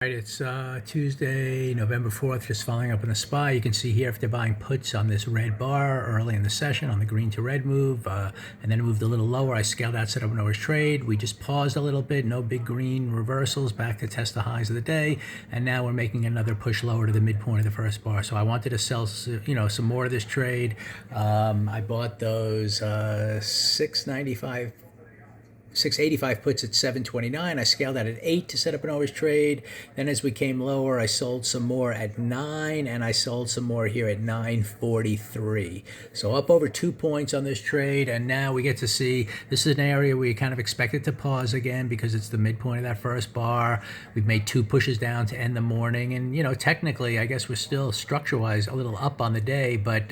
Right, it's Tuesday, November 4th, just following up on the SPY. You can see here if they're buying puts on this red bar early in the session on the green to red move, and then it moved a little lower. I scaled out, set up an overage trade. We just paused a little bit, no big green reversals, back to test the highs of the day, and now we're making another push lower to the midpoint of the first bar. So I wanted to sell, some more of this trade. I bought those 685 puts at 729. I scaled out at 8 to set up an overage trade. Then as we came lower, I sold some more at 9, and I sold some more here at 943. So up over 2 points on this trade, and now we get to see this is an area where you kind of expect it to pause again because it's the midpoint of that first bar. We've made 2 pushes down to end the morning, and technically I guess we're still structure-wise a little up on the day, but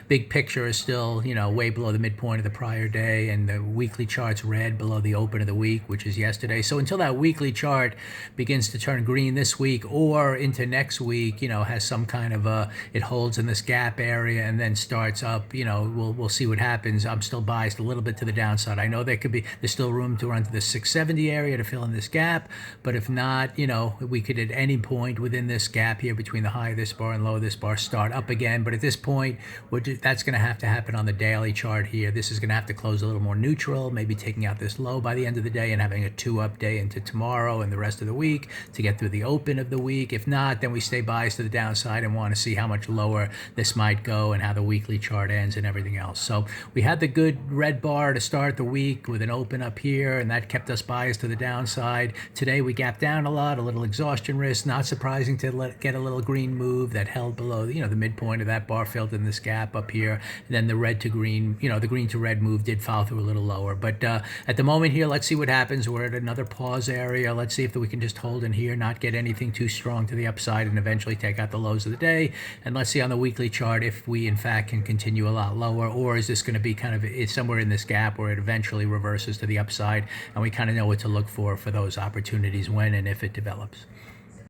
big picture is still way below the midpoint of the prior day, and the weekly chart's red below the open of the week, which is yesterday. So until that weekly chart begins to turn green this week or into next week, has some kind of it holds in this gap area and then starts up, we'll see what happens. I'm still biased a little bit to the downside. I know there's still room to run to the 670 area to fill in this gap, but if not, we could at any point within this gap here between the high of this bar and low of this bar start up again. But at this point, that's going to have to happen on the daily chart here. This is going to have to close a little more neutral, maybe taking out this low by the end of the day and having a 2-up day into tomorrow and the rest of the week to get through the open of the week. If not, then we stay biased to the downside and want to see how much lower this might go and how the weekly chart ends and everything else. So we had the good red bar to start the week with an open up here, and that kept us biased to the downside. Today we gapped down a lot, a little exhaustion risk. Not surprising to get a little green move that held below the midpoint of that bar, filled in this gap up here. And then the red to green, the green to red move did follow through a little lower. But at the moment here, let's see what happens. We're at another pause area. Let's see if we can just hold in here, not get anything too strong to the upside, and eventually take out the lows of the day. And let's see on the weekly chart if we in fact can continue a lot lower, or is this going to be it's somewhere in this gap where it eventually reverses to the upside, and we kind of know what to look for those opportunities when and if it develops.